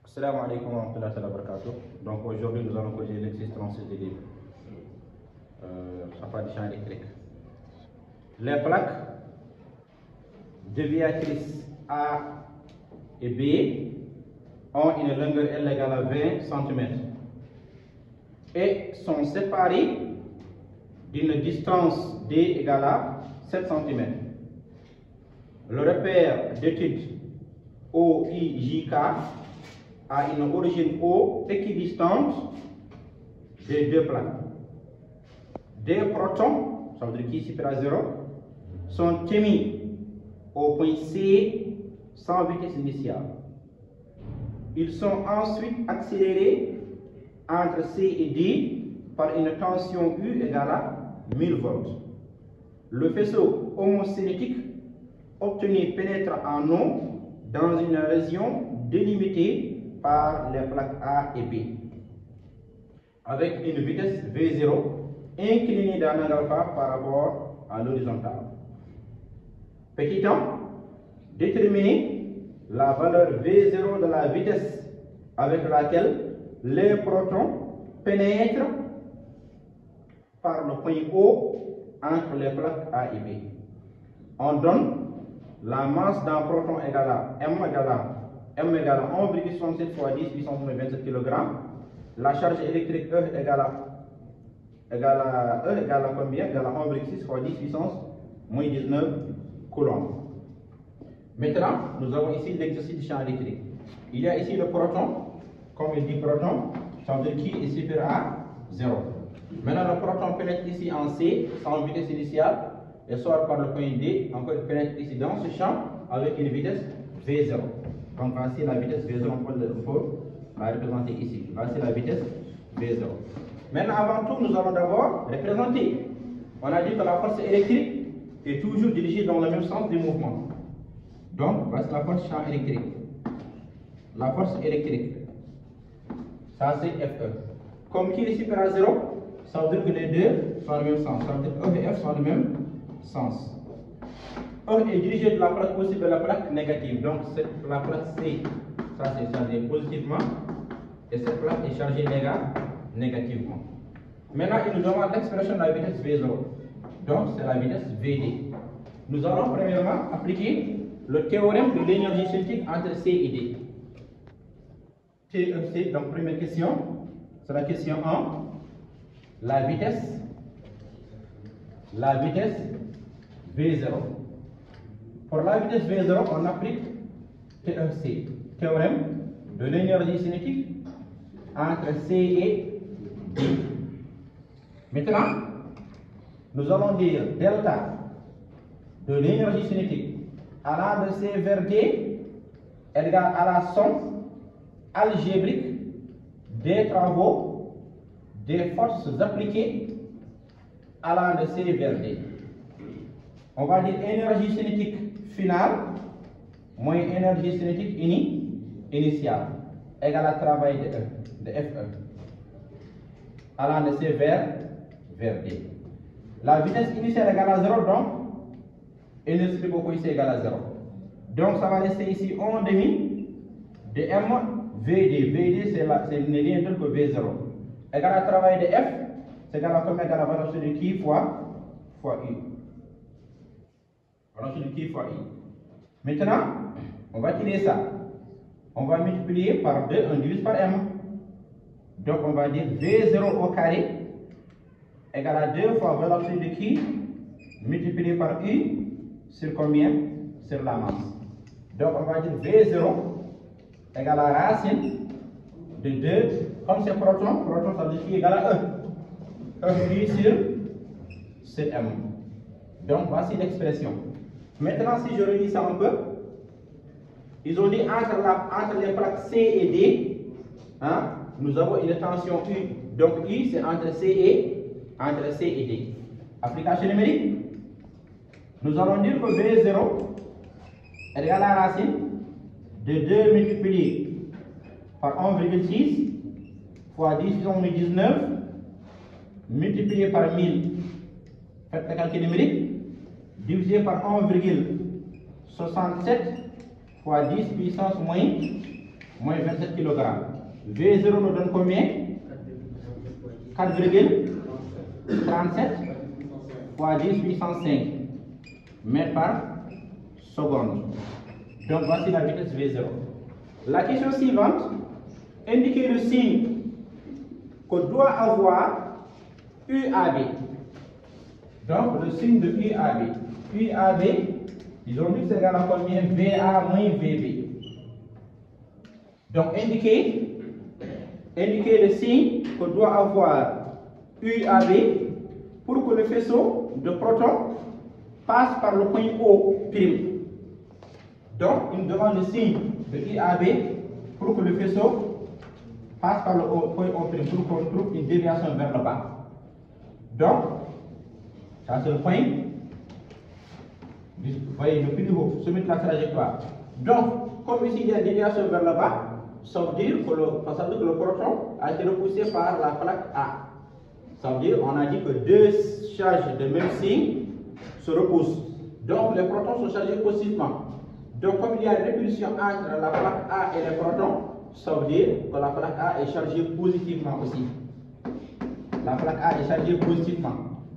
Assalamu alaikum wa rahmatullahi wa barakatuh. Donc aujourd'hui nous allons corriger l'existence des livres à part du champ électrique. Les plaques déviatrices A et B ont une longueur L égale à 20 cm et sont séparées d'une distance D égale à 7 cm. Le repère d'étude OIJK a une origine O équidistante des deux plaques. Des protons, ça veut dire qui supérieur à 0, sont émis au point C sans vitesse initiale. Ils sont ensuite accélérés entre C et D par une tension U égale à 1000 volts. Le faisceau homocinétique obtenu pénètre en eau dans une région délimitée par les plaques A et B avec une vitesse V0 inclinée d'un angle alpha par rapport à l'horizontale. Petit 1, déterminer la valeur V0 de la vitesse avec laquelle les protons pénètrent par le point O entre les plaques A et B. On donne la masse d'un proton égale à M égale à 1,67 fois 10 puissance moins 27 kg. La charge électrique E égale à combien? Égale à 1,6 fois 10 puissance moins 19 coulombs. Maintenant, nous avons ici l'exercice du champ électrique. Il y a ici le proton, comme il dit proton, ça veut dire qui est supérieur à 0. Maintenant, le proton pénètre ici en C, sans vitesse initiale, et sort par le point D, encore il pénètre ici dans ce champ avec une vitesse V0. Donc voici la vitesse V0, on peut la représenter ici. Voici la vitesse V0. Maintenant, avant tout, nous allons d'abord représenter. On a dit que la force électrique est toujours dirigée dans le même sens du mouvement. Donc, voici la force champ électrique. La force électrique, ça c'est FE. Comme qui est supérieur à 0, ça veut dire que les deux sont dans le même sens. Ça veut dire que E et F sont dans le même sens. E est dirigé de la plaque positive vers la plaque négative. Donc la plaque C, ça c'est chargé positivement et cette plaque est chargée négativement. Maintenant, il nous demande l'expression de la vitesse V0. Donc c'est la vitesse VD. Nous allons premièrement appliquer le théorème de l'énergie cinétique entre C et D. TEC, donc première question, c'est la question 1. La vitesse V0. Pour la vitesse V0, on applique TEC, théorème de l'énergie cinétique entre C et D. Maintenant, nous allons dire delta de l'énergie cinétique allant de C vers D est égal à la somme algébrique des travaux des forces appliquées allant de C vers D. On va dire énergie cinétique finale moins énergie cinétique initiale égale à travail de FE allant de C vers D. La vitesse initiale égale à 0, donc énergie cinétique au point ici égale à 0. Donc ça va rester ici 1 demi de M VD. VD c'est rien d'autre que V0. Égal à travail de F, c'est égal à combien? Égal à valeur sur de qui fois U. Valeur sur de qui fois I. Maintenant, on va tirer ça. On va multiplier par 2, on divise par M. Donc on va dire V0 au carré égale à 2 fois valeur sur de qui multiplié par U sur combien? Sur la masse. Donc on va dire V0 égale à racine de 2, comme c'est proton, ça veut dire qui égale à E. E sur M. Donc voici l'expression. Maintenant, si je relis ça un peu, ils ont dit entre les plaques C et D, hein, nous avons une tension U. Donc U c'est entre C et D. Application numérique. Nous allons dire que V0 est égal à la racine de 2 multiplié par 1,6 fois 10 puissance 19 multiplié par 1000. Faites le calcul numérique. Divisé par 1,67 fois 10 puissance moins moins 27 kg. V0 nous donne combien? 4,37 fois 10 805 mètres par seconde. Donc voici la vitesse V0. La question suivante, indiquez le signe que doit avoir UAB. Donc le signe de UAB. UAB, ils ont dit que c'est égal à combien? VA moins VB. Donc indiquez le signe que doit avoir UAB pour que le faisceau de protons passe par le point O'. Donc il nous demande le signe de UAB pour que le faisceau passe par le point O', pour qu'on trouve une déviation vers le bas. Donc, ça c'est le point. Vous voyez le plus haut, soumis de la trajectoire. Donc, comme ici il y a une déviation vers le bas, ça veut dire que le proton a été repoussé par la plaque A. Ça veut dire qu'on a dit que deux charges de même signe se repoussent. Donc, les protons sont chargés positivement. Donc, comme il y a une répulsion entre la plaque A et les protons, ça veut dire que la plaque A est chargée positivement aussi. La plaque A est chargée positivement.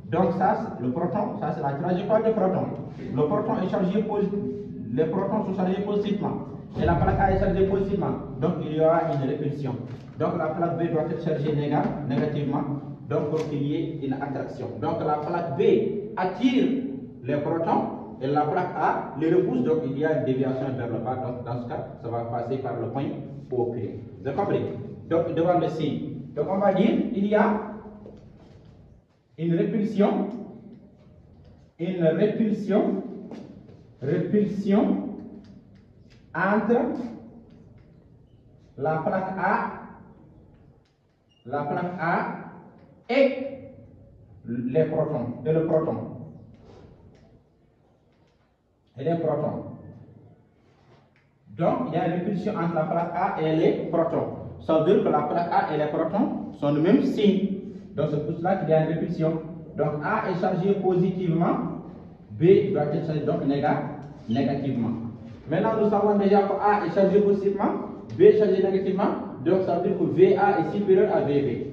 Donc, ça, le proton, ça c'est la trajectoire des protons. Le proton est chargé positivement. Les protons sont chargés positivement. Et la plaque A est chargée positivement. Donc, il y aura une répulsion. Donc, la plaque B doit être chargée négativement. Donc, pour qu'il y ait une attraction. Donc, la plaque B attire les protons et la plaque A les repousse. Donc, il y a une déviation vers le bas. Donc, dans ce cas, ça va passer par le point O'. Vous avez compris? Donc, devant le signe. Donc, on va dire il y a une répulsion entre la plaque A et les protons et le proton Donc il y a une répulsion entre la plaque A et les protons. Ça veut dire que la plaque A et les protons sont du même signe. Donc c'est pour cela qu'il y a une répulsion. Donc A est chargé positivement, B doit être chargé donc négativement. Maintenant nous savons déjà que A est chargé positivement, B est chargé négativement. Donc ça veut dire que VA est supérieur à VB.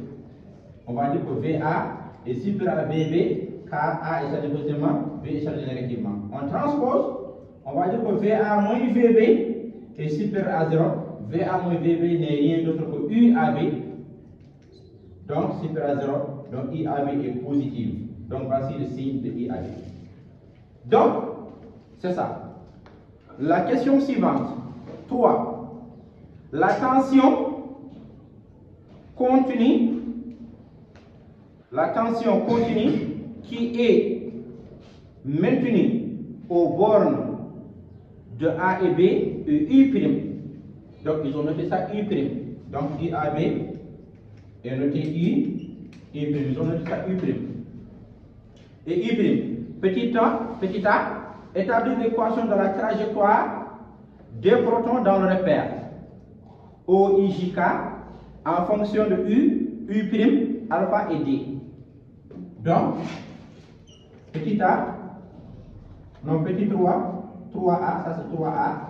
On va dire que VA est supérieur à VB car A est chargé positivement, B est chargé négativement. On transpose, on va dire que VA moins VB est supérieur à 0. VA moins VB n'est rien d'autre que UAB. Donc supérieur à 0, donc IAB est positif. Donc voici le signe de IAB. Donc, c'est ça. La question suivante. 3. La tension continue qui est maintenue aux bornes de A et B et U'. Donc ils ont noté ça U'. Donc IAB est noté U'. Ils ont noté ça U'. Et U'. Petit a, établir l'équation de la trajectoire des protons dans le repère OIJK en fonction de U', alpha et D. Donc, petit a, non petit 3A, ça c'est 3A.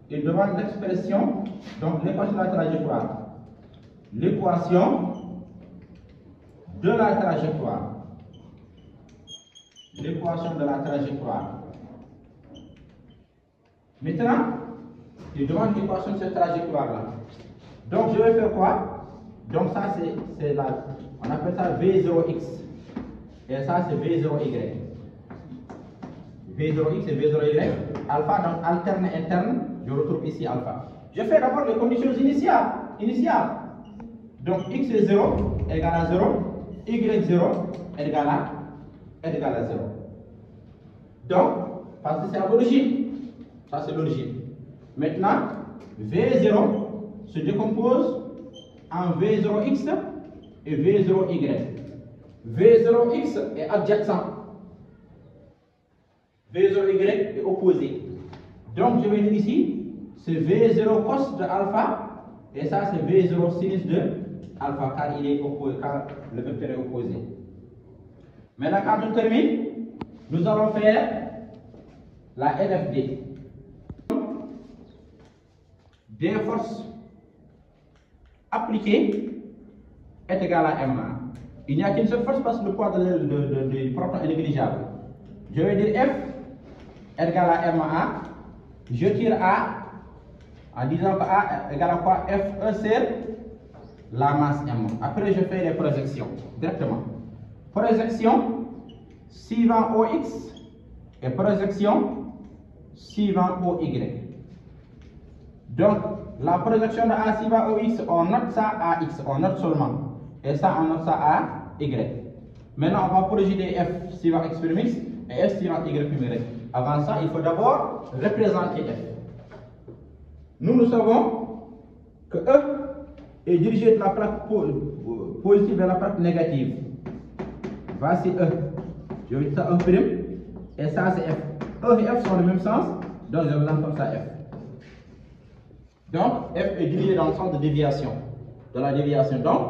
Et devant l'expression, donc l'équation de la trajectoire. L'équation de la trajectoire. Maintenant, je demande l'équation de cette trajectoire-là. Donc, je vais faire quoi? Donc, ça, c'est la. On appelle ça V0x. Et ça, c'est V0y. V0x et V0y. Alpha, donc alterne, interne. Je retrouve ici alpha. Je fais d'abord les conditions initiales. Donc, x est 0 égale à 0. Y0 égale à 0. Donc, parce que c'est à l'origine. Ça, c'est l'origine. Maintenant, V0 se décompose en V0x et V0y. V0x est adjacent. V0y est opposé. Donc, je vais dire ici, c'est V0 cos de alpha et ça, c'est V0 sinus de alpha car il est opposé, car le vecteur est opposé. Maintenant, quand on termine, nous allons faire la LFD. des forces appliquées est égal à MA. Il n'y a qu'une seule force parce que le poids du proton est négligeable. Je vais dire F est égal à MA. Je tire A en disant que A est égal à quoi? F1 sur la masse M. Après, je fais les projections directement. Projection suivant OX et projection suivant OY. Donc, la projection de A suivant OX, on note ça à X, on note seulement. Et ça, on note ça à Y. Maintenant, on va projeter F suivant X' et F suivant Y'. Avant ça, il faut d'abord représenter F. Nous savons que E est dirigé de la plaque positive vers la plaque négative. Voici E. Je vais dire ça E', et ça c'est F. E et F sont le même sens, donc je représente comme ça F. Donc, F est dirigé dans le sens de déviation, de la déviation. Donc,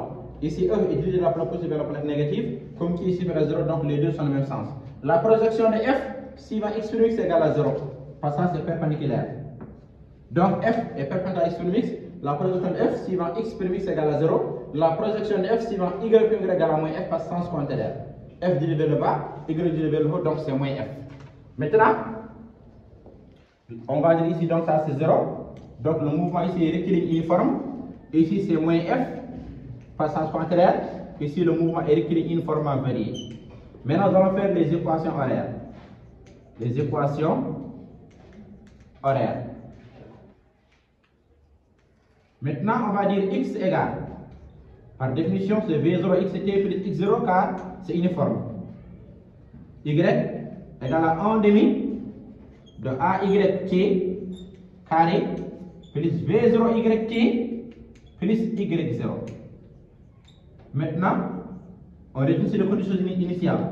ici E est dirigé de la plaque positive vers la plaque négative, comme qui est ici vers 0, donc les deux sont le même sens. La projection de F suivant X' est égale à 0, parce que ça c'est perpendiculaire. Donc, F est perpendiculaire à X', la projection de F suivant X' est égale à 0, la projection de F suivant Y' est égale à moins F, parce que sens contraire. F dirigé vers le bas, Y dirigé vers le haut, donc c'est moins F. Maintenant, on va dire ici, donc ça c'est 0. Donc le mouvement ici est rectiligne uniforme. Ici c'est moins F, par sens contraire. Ici le mouvement est rectiligne uniformément varié. Maintenant nous allons faire les équations horaires. Les équations horaires. Maintenant on va dire X égale. Par définition c'est V0 XT plus X0 car c'est uniforme. Y égale à 1 demi de AYT carré plus V0YT plus Y0. Maintenant, on définit les conditions initiales.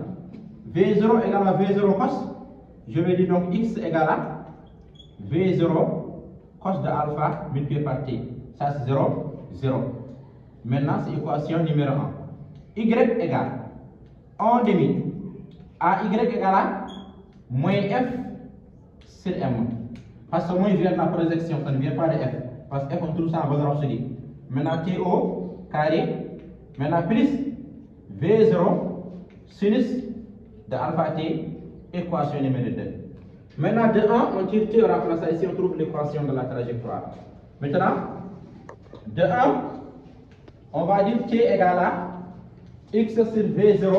V0 égale à V0 cos. Je vais dire donc X égale à V0 cos de alpha multiplié par T. Ça c'est 0, 0. Maintenant, c'est l'équation numéro 1. Y égale 1 demi AY égale à moins F sur M. Parce que moins vient de la projection, ça ne vient pas de F. Parce que F, on trouve ça en valeur absolue. Maintenant, TO carré. Maintenant, plus V0 sinus de alpha T, équation numéro 2. Maintenant, de 1, on tire T, on remplace ça ici, on trouve l'équation de la trajectoire. Maintenant, de 1, on va dire T égale à X sur V0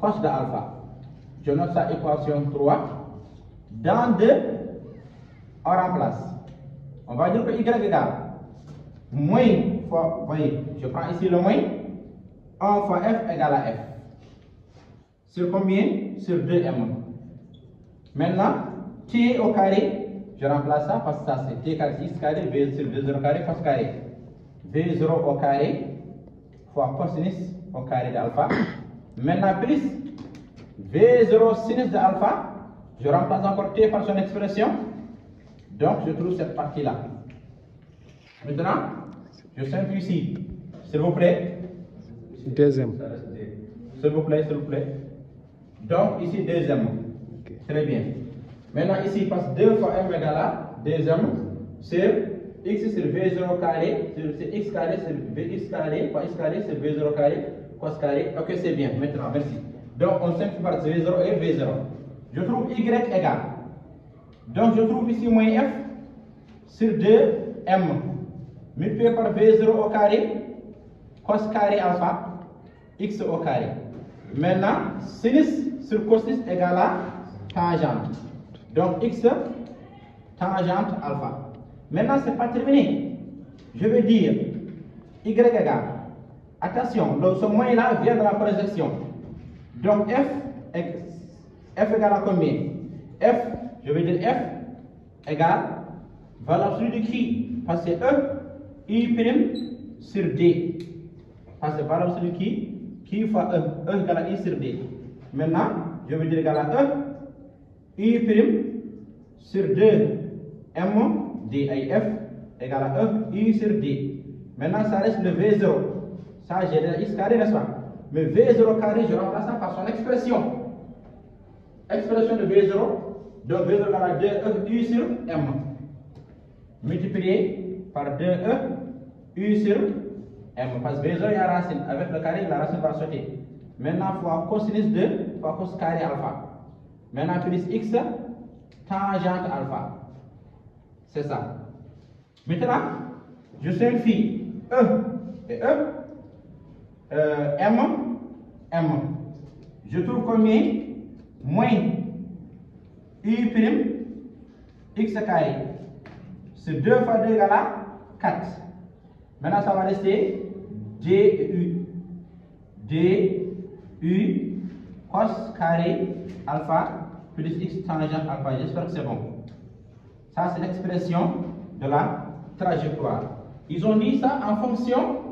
cos de alpha. Je note ça équation 3. Dans 2, on remplace. On va dire que Y égale moins fois, vous voyez, je prends ici le moins, 1 fois F égale à F. Sur combien? Sur 2M. Maintenant, T au carré, je remplace ça parce que ça c'est T carré X carré, V sur V0 carré, cos carré. V0 au carré fois cosinus au carré d'alpha. Maintenant, plus V0 sinus de alpha, je remplace encore T par son expression. Donc, je trouve cette partie-là. Maintenant, je simplifie. S'il vous plaît. Deuxième. S'il vous plaît, s'il vous plaît. Donc, ici, deuxième. Okay. Très bien. Maintenant, ici, passe 2 fois M égale à deuxième sur X sur V0 carré, sur X carré sur Vx carré, fois X carré sur V0 carré, cos carré. Ok, c'est bien. Maintenant, merci. Donc, on simplifie par V0 et V0. Je trouve Y égale. Donc, je trouve ici moins F sur 2M multiplié par V0 au carré, cos carré alpha, X au carré. Maintenant, sinus sur cosinus égale à tangente. Donc, X tangente alpha. Maintenant, ce n'est pas terminé. Je vais dire Y égale. Attention, donc ce moins-là vient de la projection. Donc, F égale à combien? F, je vais dire F égale valeur absolue de qui? Parce que E, I' sur D. Parce que valeur absolue de qui fois E? E égale à I sur D. Maintenant, je vais dire égale à E, I' sur 2 M, D et F égale à E, I sur D. Maintenant, ça reste le V0. Ça, j'ai déjà X carré, n'est-ce pas? Mais V0 carré, je remplace ça par son expression. Expression de V0. Donc V0 égale à 2 I sur M. multiplié par 2e u sur m. Parce que déjà il y a racine. Avec le carré, la racine va sauter. Maintenant, fois cosinus de fois cos carré alpha. Maintenant, plus x tangente alpha. C'est ça. Maintenant, je simplifie E et E. M. Je trouve combien? Moins U prime x carré. C'est 2 fois 2 égale à 4. Maintenant, ça va rester du. Du cos carré alpha plus x tangente alpha. J'espère que c'est bon. Ça, c'est l'expression de la trajectoire. Ils ont dit ça en fonction.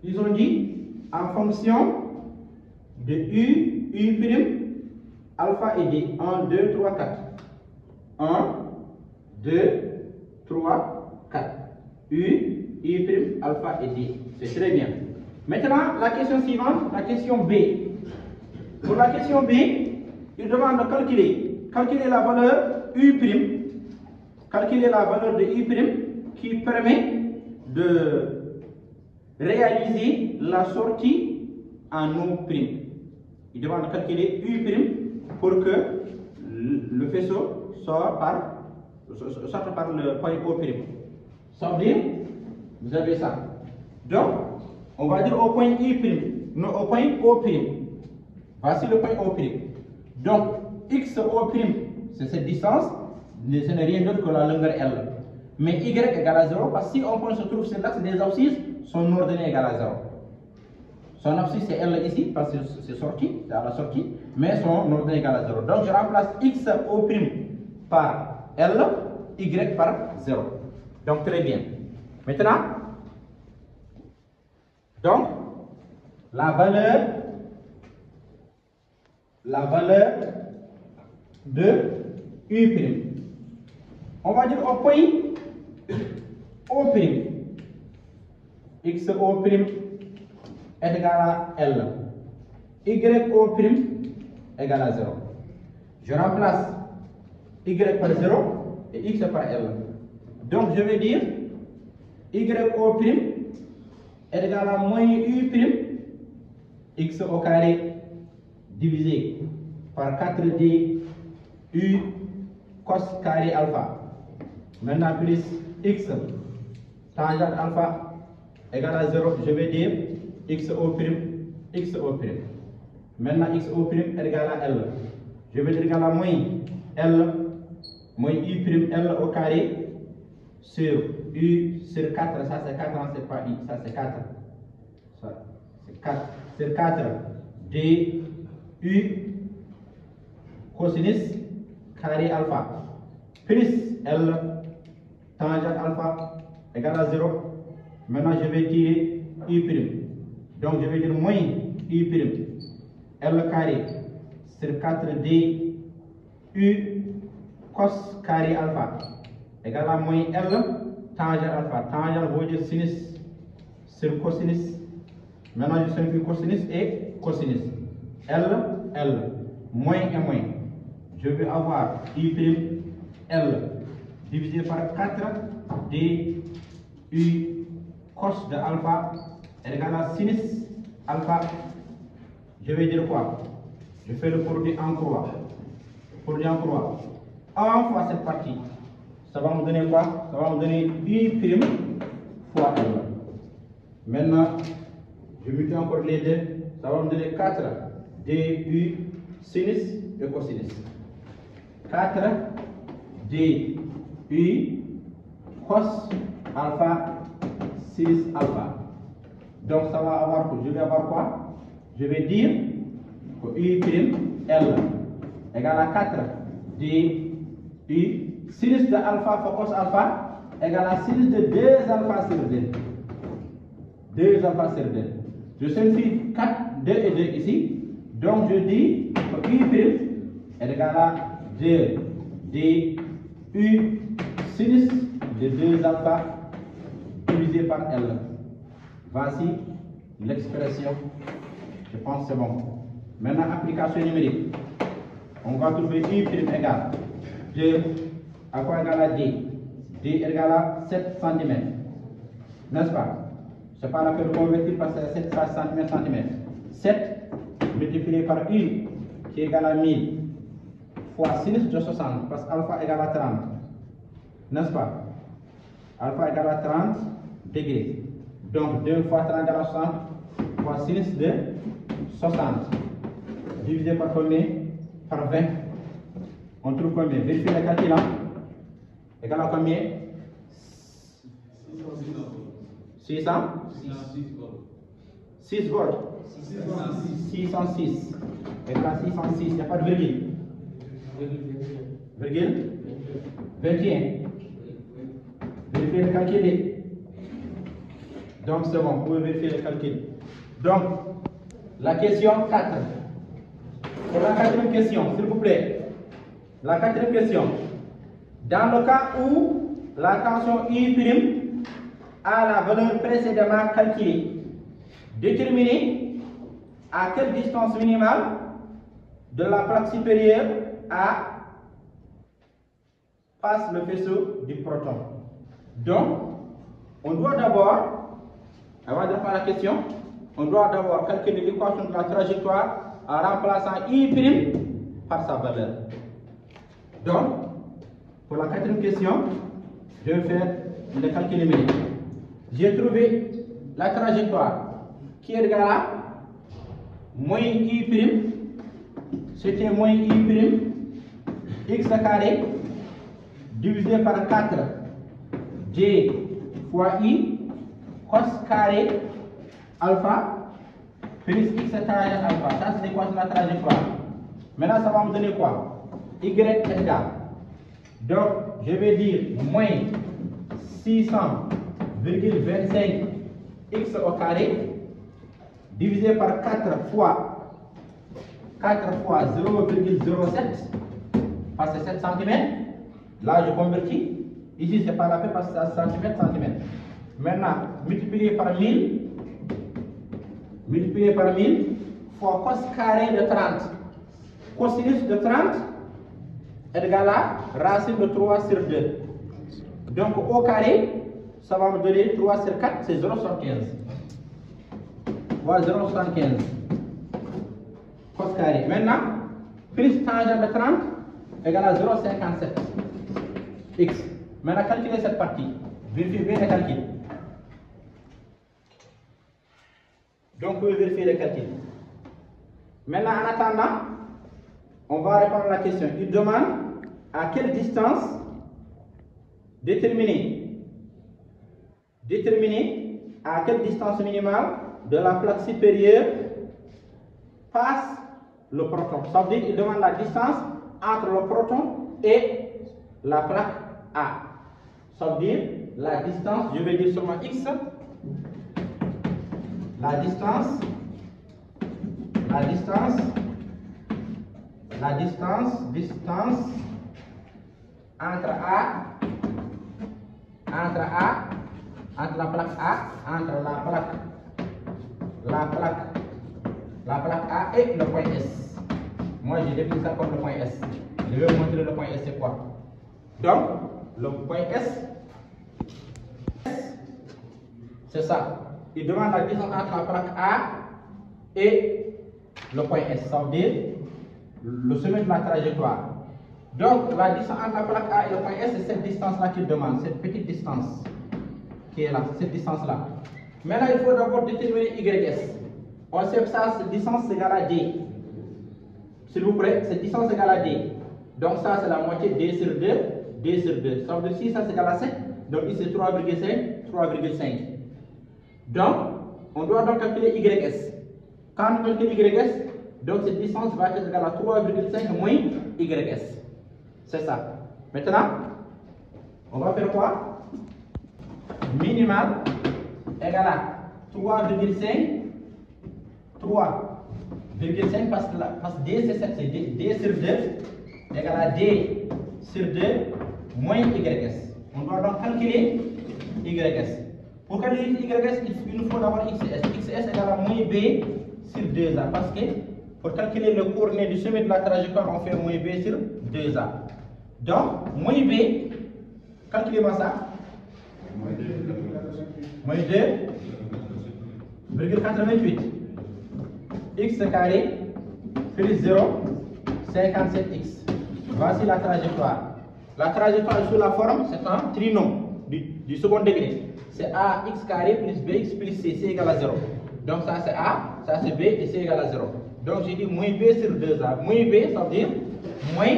Ils ont dit en fonction de U prime alpha et d. 1, 2, 3, 4. 1, 2, 3, 4. U prime alpha et d. C'est très bien. Maintenant, la question suivante, la question B. Pour la question B, il demande de calculer la valeur U prime. Calculer la valeur de U prime qui permet de réaliser la sortie en U prime. Il demande de calculer U prime pour que le faisceau sorte par le point O prime. Ça veut dire, vous avez ça. Donc, on va dire au point U prime, non au point O prime. Voici le point O prime. Donc, x O prime, c'est cette distance. Ce n'est rien d'autre que la longueur L. Mais y égale à 0, parce que si un point se trouve sur l'axe des abscisses, son ordonnée égale à 0. Son abscisse c'est L ici, parce que c'est sorti, c'est à la sortie, mais son ordonnée égale à 0. Donc je remplace x O' par L, y par 0. Donc très bien. Maintenant, donc, la valeur de U'. On va dire au point O'. X O' est égal à L. Y O' égale à 0. Je remplace Y par 0 et X par L. Donc je vais dire Y O' est égal à moins U', X au carré divisé par 4D U cos carré alpha. Maintenant plus X tangente alpha égale à 0, je vais dire X O'. Maintenant X O' est égal à L. Je vais dire égal à moins L, moins U' L au carré sur U sur 4, ça c'est 4, c'est pas I, ça c'est 4. Ça c'est 4 sur 4 D U cosinus carré alpha plus L tangente alpha égale à 0. Maintenant je vais tirer U'. Donc je vais dire moins U'. L carré sur 4D U cos carré alpha égale à moins L tangente alpha. Tangente veut dire sinus sur cosinus. Maintenant je simplifie cosinus et cosinus. L, moins et moins. Je vais avoir U' L divisé par 4 D U cos de alpha égale à sinus alpha. Je vais dire quoi? Je fais le produit en croix. Produit en croix. En fois cette partie, ça va me donner quoi? Ça va me donner U' fois L. Maintenant, je multiplie encore les deux. Ça va me donner 4 du sinus et cosinus. 4 du cos alpha sinus alpha. Donc ça va avoir, je vais avoir quoi? Je vais dire que U' L égale à 4 du sinus de alpha fois cos alpha égale à sinus de 2 alpha sur 2. 2 alpha sur 2. Je simplifie 4, 2 et 2 ici. Donc je dis que U' est égal à 2 du sinus de 2 alpha divisé par L. Voici l'expression. Je pense que c'est bon. Maintenant, application numérique. On va trouver U' égale 2 à quoi égale à D? D égale à 7 cm. N'est-ce pas? Je n'ai pas la peine de convertir parce que c'est 7 cm. 7 multiplié par 1 qui est égal à 1000 fois sinus de 60 parce qu'alpha égale à 30. N'est-ce pas? Alpha égale à 30 degrés. Donc 2 fois 30 égale à 60 fois sinus de 60. Divisé par combien? Par 20. On trouve combien? Vérifiez le calcul. Égal à combien? 600? 6 volts. 606. Égal à 606. Il n'y a pas de virgule. Virgule? 21. Vérifiez le calcul. Donc c'est bon, vous pouvez vérifier le calcul. Donc, la question 4. Pour la quatrième question, s'il vous plaît. La quatrième question. Dans le cas où la tension I' a la valeur précédemment calculée, déterminez à quelle distance minimale de la plaque supérieure A passe le faisceau du proton. Donc, on doit d'abord, avant de faire la question, on doit d'abord calculer l'équation de la trajectoire en remplaçant I' par sa valeur. Donc, pour la quatrième question, je vais faire le calcul numérique. J'ai trouvé la trajectoire qui est égale à moins I', c'était moins I', x carré divisé par 4 d fois I cos carré alpha plus x tangent alpha. Ça c'est l'équation de la trajectoire. Maintenant ça va me donner quoi? Y est égal. Donc je vais dire moins 600,25 x au carré divisé par 4 fois 0,07 parce que 7 cm. Là je convertis. Ici c'est pas la peine parce que c'est cm. Maintenant multiplié par 1000 fois cos carré de 30. Cosinus de 30 est égal à racine de 3 sur 2. Donc au carré, ça va me donner 3 sur 4, c'est 0,75. Voilà 0,75. Cos carré. Maintenant, plus tangent de 30 égale à 0,57. X. Maintenant, calculez cette partie. Vérifiez bien les calculs. Donc, vous pouvez vérifier les calculs. Maintenant, en attendant, on va répondre à la question. Il demande à quelle distance déterminer à quelle distance minimale de la plaque supérieure passe le proton. Ça veut dire qu'il demande la distance entre le proton et la plaque A. Ça veut dire la distance, je vais dire seulement x, la distance entre la plaque A, entre la plaque A et le point S. Moi, j'ai défini ça comme le point S. Je vais vous montrer le point S, c'est quoi. Donc, le point S, c'est ça. Il demande la distance entre la plaque A et le point S. Ça veut dire le sommet de la trajectoire. Donc, la distance entre la plaque A et le point S, c'est cette distance-là qu'il demande, cette petite distance qui est là, cette distance-là. Maintenant, il faut d'abord déterminer YS. On sait que ça, cette distance est égale à D. S'il vous plaît, cette distance est égale à D. Donc, ça, c'est la moitié D sur 2, D sur 2. Ça veut dire si ça, c'est égal à 7. Donc, ici, c'est 3,5, 3,5. Donc, on doit donc calculer YS. Quand on calcule YS, donc cette distance va être égale à 3,5 moins YS. C'est ça. Maintenant, on va faire quoi? Minimal égale à 3,5 parce que D c'est 7, c'est D sur 2 égale à D sur 2 moins YS. On doit donc calculer YS. Pour calculer YS, il nous faut d'abord XS. XS égale à moins B sur 2A parce que pour calculer le coordonnées du sommet de la trajectoire, on fait moins B sur 2A. Donc, moins B Calculez-moi ça. Moins 2,88. X carré plus 0, 57x. Voici la trajectoire. La trajectoire sous la forme, c'est un trinôme du second degré. C'est ax carré plus bx plus c, c'est égal à 0. Donc ça c'est a, ça c'est b et c'est égal à 0. Donc j'ai dit moins b sur 2a. Moins b, ça veut dire moins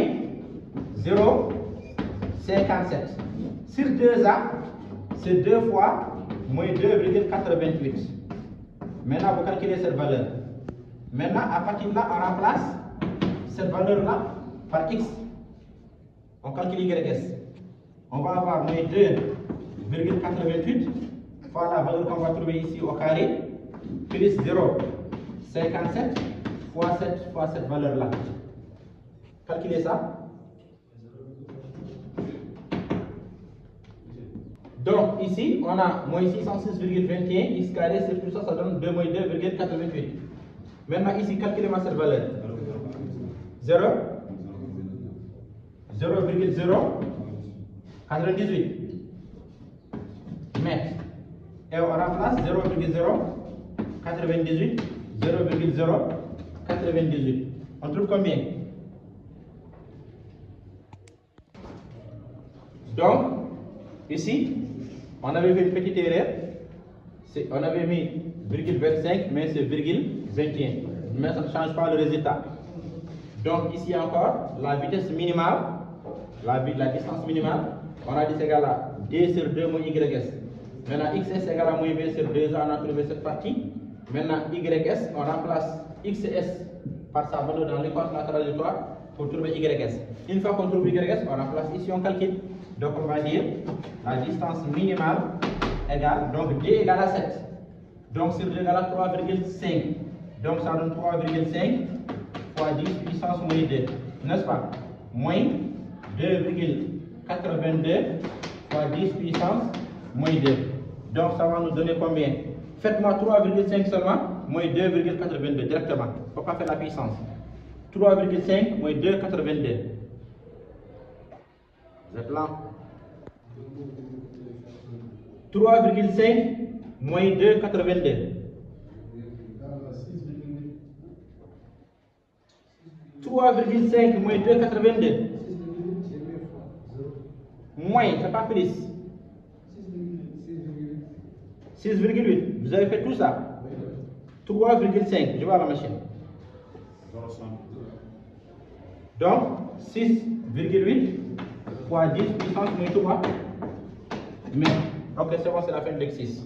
0,57. Sur 2a, c'est 2 fois moins 2,88. Maintenant, vous calculez cette valeur. Maintenant, à partir de là, on remplace cette valeur-là par x. On calcule ys. On va avoir moins 2,88 fois la valeur qu'on va trouver ici au carré, plus 0,57 fois cette valeur-là. Calculez ça. Donc ici, on a moins 606,21, x carré, c'est plus ça donne 2 moins 2,88. Maintenant ici, calculez-moi cette valeur. 0,098 mètres. Et on remplace 0,098, 0,098. On trouve combien? Donc, ici, on avait fait une petite erreur. On avait mis virgule 25, mais c'est virgule 21. Mais ça ne change pas le résultat. Donc ici encore, la vitesse minimale, la distance minimale, on a dit c'est égal à d sur 2 moins ys. Maintenant xs est égal à moins b sur 2a, on a trouvé cette partie. Maintenant ys, on remplace xs par sa valeur dans l'équation de la trajectoire pour trouver ys. Une fois qu'on trouve ys, on remplace ici, on calcule. Donc on va dire la distance minimale égale, donc d égale à 7. Donc sur 2 égale à 3,5. Donc ça donne 3,5 fois 10 puissance moins 2, n'est-ce pas? Moins 2,82 fois 10 puissance moins 2. Donc ça va nous donner combien? Faites-moi 3,5 seulement, moins 2,82 directement. Il ne faut pas faire la puissance. 3,5 moins 2,82. Vous êtes là? 3,5 moins 2,82. 3,5 moins 2,82. Moins, c'est pas plus. 6,8. Vous avez fait tout ça? 3,5. Je vois la machine. Donc, 6,8 fois 10 puissance moins 3. Mais, ok, c'est bon, c'est la fin de l'exercice.